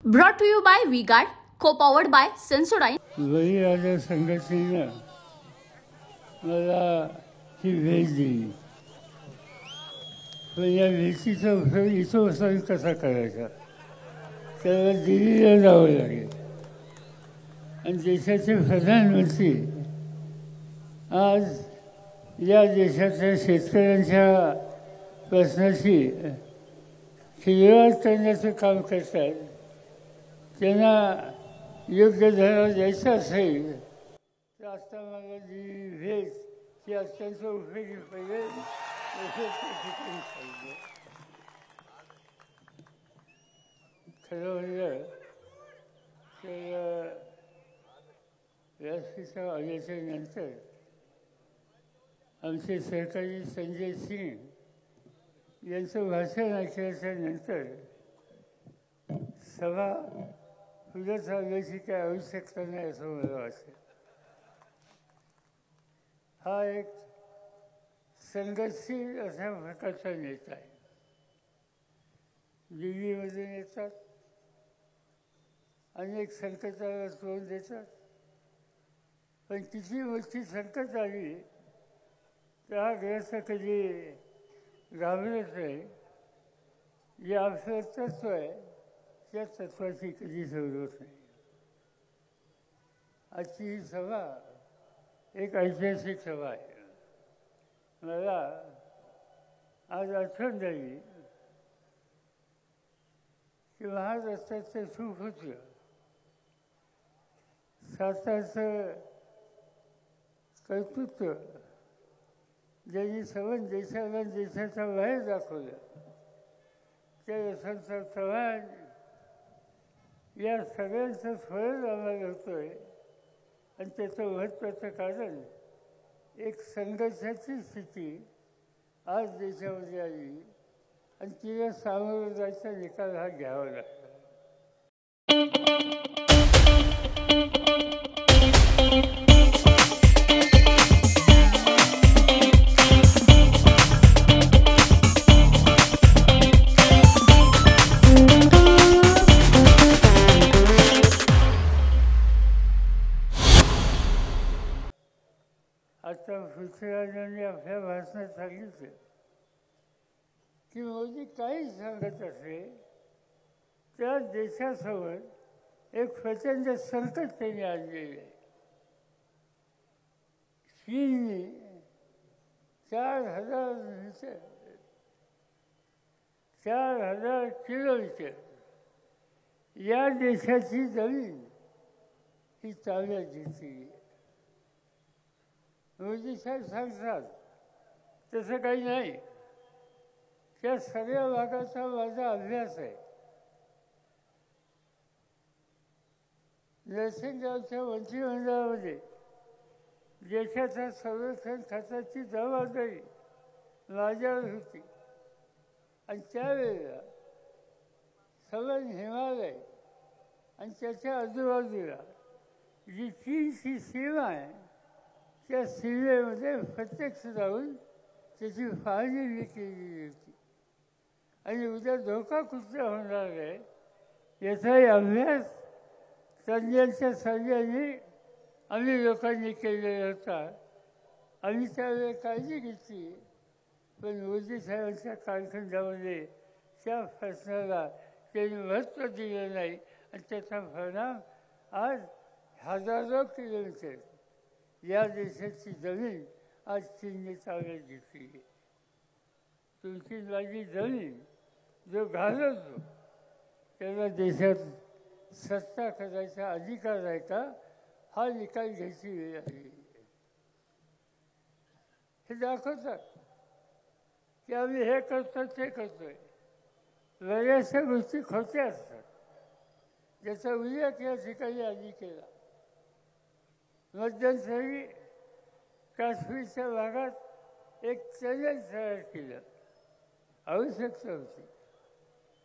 Brought to you by V-Guard, co-powered by Sensodyne. बळीराजा संघटनेनं मला ही भेट दिली, पण या भेटीचा उपयोग इथं कसा करायचा त्याला दिल्लीला जावं लागेल. आणि देशाचे प्रधानमंत्री आज या देशाच्या शेतकऱ्यांच्या प्रश्नाची हिरवाट करण्याचं काम करतात. त्यांना योग्य धडा द्यायचा असेल तर आता मला जी भेट ही अत्यंत उपयोगी पडेल असं त्या ठिकाणी सांगितलं. खरं म्हणलं तर व्यासपीठावर आल्याच्या नंतर आमचे सहकारी संजय सिंग यांचं भाषण ऐकल्याच्या नंतर सभा पुढे चालण्याची काही आवश्यकता नाही असं मला वाटतं. हा एक संघर्षशील अशा प्रकारचा नेता आहे. दिल्लीमधून येतात, अनेक संकटाला तोंड देतात, पण किती मोठी संकट आली तर हा ग्रस्त कधी घाबरत नाही. जे आपलं तत्व आहे त्या तत्वाची कधी जरूरत नाही. आजची ही सभा एक ऐतिहासिक सभा आहे. मला आज आठवण झाली की महाराष्ट्राचं सुख होतं, सातारचं कर्तृत्व ज्यांनी सर्व देशाला देशाच्या बाहेर दाखवलं त्या यशवंत चव्हाण या सगळ्यांचं फळ आम्हाला होतो आहे. आणि त्याचं महत्त्वाचं कारण एक संघर्षाची स्थिती आज देशामध्ये आली आणि तिला सामोरं जायचा निकाल हा घ्यावा लागतो. आता पृथ्वीराजांनी आपल्या भाषणात सांगितलं की मोदी काही सांगत असेल त्या देशासमोर एक प्रचंड संकट त्यांनी आणलेलं आहे. चीनने 4,000 किलोमीटर या देशाची जमीन ही ताब्यात घेतली. मोदी साहेब सांगतात तसं काही नाही. त्या सगळ्या भागाचा माझा अभ्यास आहे. नरसिंहरावच्या मंत्रिमंडळामध्ये देशाच्या संरक्षण खात्याची जबाबदारी माझ्यावर होती. आणि त्यावेळेला सगळं हिमालय आणि त्याच्या आजूबाजूला जी चीनची सीमा आहे त्या सीमेमध्ये प्रत्यक्ष जाऊन त्याची पाहणी केली होती. आणि उद्या धोका कुठला होणार आहे याचाही अभ्यास तज्ज्ञांच्या सल्ल्याने आम्ही लोकांनी केलेला होता. आम्ही त्यावेळी काळजी घेतली, पण मोदी साहेबांच्या कालखंडामध्ये त्या प्रश्नाला त्यांनी महत्त्व दिलं नाही. आणि त्याचा परिणाम आज हजारो किलोमीटर या देशाची जमीन आज चीनने ताब्यात घेतली. तुमची माझी जमीन जो घालवतो त्याला देशात सत्ता करायचा अधिकार आहे का हा निकाल घ्यायची वेळ आली. हे दाखवतात की आम्ही हे करतो ते करतोय. बऱ्याचशा गोष्टी खोट्या असतात ज्याचा उल्लेख या ठिकाणी आधी केला. मध्यंतरी काश्मीरच्या भागात एक चॅलेंज तयार केलं, आवश्यकता होती.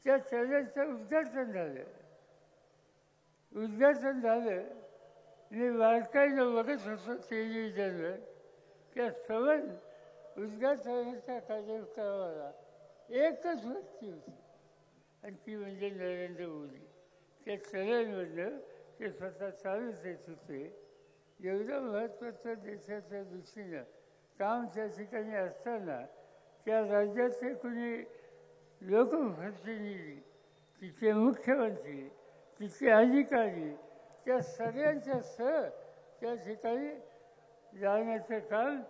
त्या चॅलेंजचं उद्घाटन झालं. मी बारकाईनं बघत होतो टेलिव्हिजनवर. त्या सवन उद्घाटनाच्या कार्यक्रमाला एकच व्यक्ती होती आणि ती म्हणजे नरेंद्र मोदी. त्या चळ्यांमधलं ते स्वतः चालत येत होते. एवढं महत्त्वाचं देशाच्या दृष्टीनं काम त्या ठिकाणी असताना त्या राज्याचे कोणी लोकप्रतिनिधी, तिचे मुख्यमंत्री, तिचे अधिकारी, त्या सगळ्यांच्या सह त्या ठिकाणी जाण्याचं काम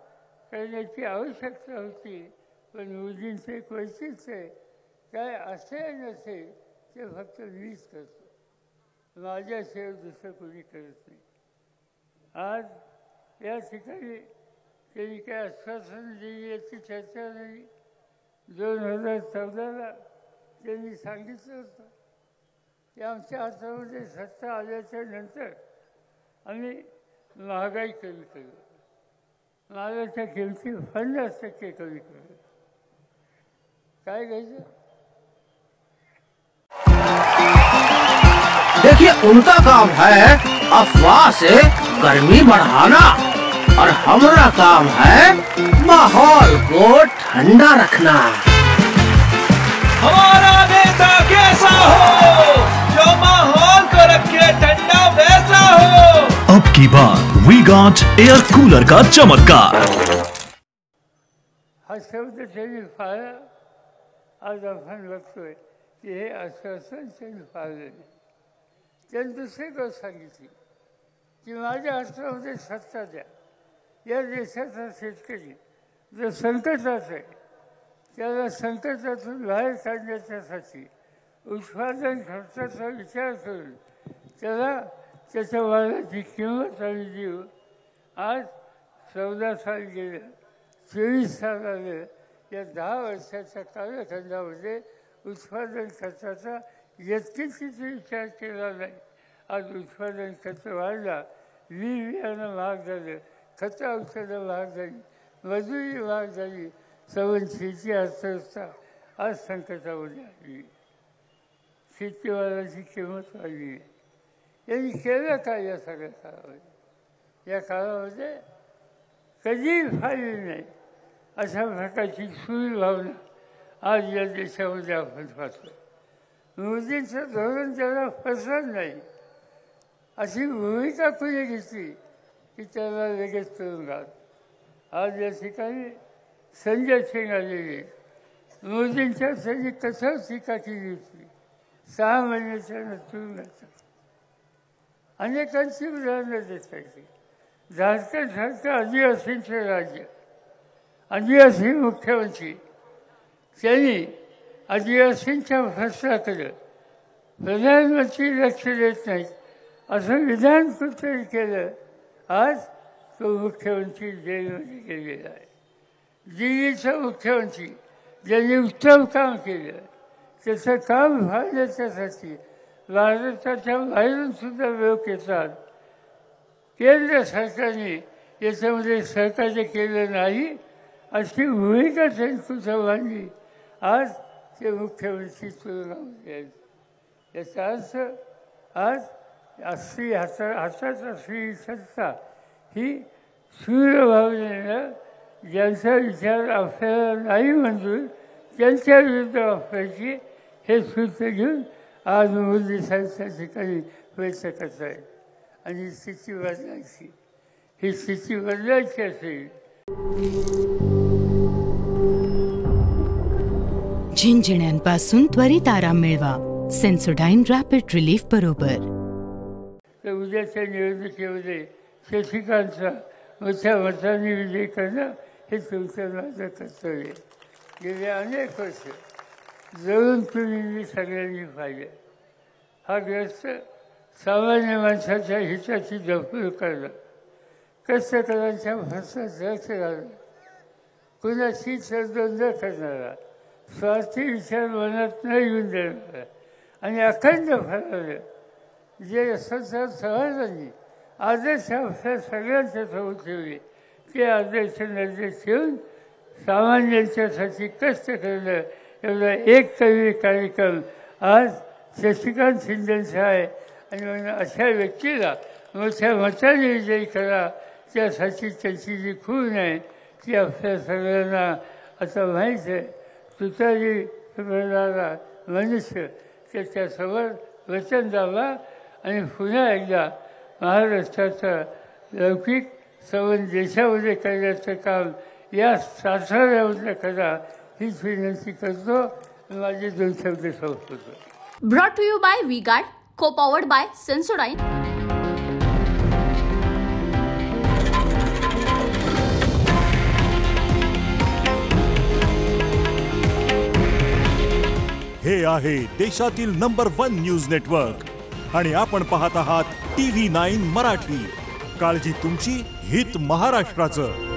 करण्याची आवश्यकता होती. पण मोदींचं एक वैशिष्ट्य आहे, काय असे नसे ते फक्त मीच करतो, माझ्याशिवाय दुसरं कोणी करत नाही. आज या ठिकाणी त्यांनी काय आश्वासन दिली याची चर्चा नाही. 2014ला त्यांनी सांगितलं होतं की आमच्या हातामध्ये सत्ता आल्याच्या नंतर आम्ही महागाई कमी करू, मालाच्या किमती 50% कमी करू. काय घ्यायचं? देखिए उनका काम है अफवाह से गर्मी बढ़ाना और हमारा काम है माहौल को ठंडा रखना. हमारा नेता कैसा हो जो माहौल को रखे ठंडा वैसा हो. अब की बार वी गॉट एयर कूलर का चमत्कार. हा शब्द त्यांनी पाळला. आज आपण बघतोय की हे आश्वासन त्यांनी पाळलं. त्यांनी दुसरी गोष्ट सांगितली की माझ्या हातामध्ये सत्ता द्या. या देशाचा शेतकरी जो संकटात आहे त्याला संकटातून बाहेर काढण्याच्यासाठी उत्पादन खर्चाचा विचार करून त्याला त्याच्या मालाची किंमत आम्ही देऊ. आज 14 साल गेलं, 24 साल आलं. या 10 वर्षाच्या कालखंडामध्ये उत्पादन खर्चाचा यत्किंचित विचार केला नाही. आज उत्पादन खर्च वाढला, बियाणं महाग झालं, खतं औषधं महाग झाली, मजुरी महाग झाली. शेती अर्थव्यवस्था आज संकटामध्ये आली. शेतीमालाची किंमत वाढली. यांनी केलं काय या सगळ्या काळामध्ये? या काळामध्ये कधीही फायली नाही अशा प्रकारची सूर भावना आज या देशामध्ये आपण पाहतो. मोदींचं धोरण त्याला पसंत नाही अशी भूमिका कुणी घेतली की त्याला लगेच करून घाल. आज या ठिकाणी संजय सिंग आलेले मोदींच्या त्यांनी कसं टीका केली होती. 6 महिन्याच्या तुरुंगात अनेकांची उदाहरणं देता येते. झारखंडसारखं आदिवासींचं राज्य, आदिवासी मुख्यमंत्री, त्यांनी आदिवासींच्या प्रश्नाकडे प्रधानमंत्री लक्ष देत नाहीत असं विधान कुठेतरी केलं. आज तो मुख्यमंत्री जेलमध्ये गेलेला आहे. दिल्लीचा मुख्यमंत्री ज्यांनी उत्तम काम केलं त्याचं काम व्हायच्यासाठी भारताच्या बाहेरून सुद्धा लोक येतात. केंद्र सरकारने याच्यामध्ये सहकार्य केलं नाही अशी भूमिका त्यांनी कुठं मांडली. आज ते मुख्यमंत्री तुरुंगामध्ये आहेत. याचा अर्थ आज हातात असलेली सत्ता ही सूर्यभावनेनं ज्यांचा विचार आपल्याला नाही मंजूर त्यांच्या विरुद्ध वापरायची हे सूत्र घेऊन आज मोदी साहेबच्या ठिकाणी प्रयत्न करत आहेत. आणि स्थिती बदलायची, ही स्थिती बदलायची असेल झिंझिण्यांपासून त्वरित आराम मिळवा सेन्सोडाईन रॅपिड रिलीफ बरोबर. तर उद्याच्या निवडणुकीमध्ये शशिकांतचा मोठ्या मतांनी विजय करणं हे तुमचं माझं कर्तव्य. गेले अनेक वर्ष जळून तुम्ही सगळ्यांनी पाहिलं. हा ग्रस्त सामान्य माणसाच्या हिताची जपणूक करणं, कष्टकऱ्यांच्या भरसात लक्ष घालणं, कुणाची तडजोड न करणारा, स्वार्थी विचार मनात न येऊन देणारा आणि अखंड फळालं जे संसद समाजांनी आदर्श आपल्या सगळ्यांच्या समोर ठेवले ते आदर्श निर्देश ठेवून सामान्यांच्यासाठी कष्ट करणं एवढा एक कवी कार्यक्रम आज शशिकांत शिंदेचा आहे. आणि म्हणून अशा व्यक्तीला मोठ्या मताने विजयी करा. त्यासाठी त्यांची जी खूण आहे ती आपल्या सगळ्यांना आता माहीत आहे. तुतारी करणारा मनुष्य त्याच्यासमोर वचन द्यावं आणि पुन्हा एकदा महाराष्ट्राचा लौकिक संबंध देशामध्ये करण्याचं काम या सासऱ्यावरनं करा हीच विनंती करतो. माझे 2 शब्द संपवतो. Brought to you by V-Guard, co-powered by Sensodyne. हे आहे देशातील नंबर 1 न्यूज नेटवर्क आणि आपण पाहत आहात TV9 मराठी. काळजी तुमची, हित महाराष्ट्राचं.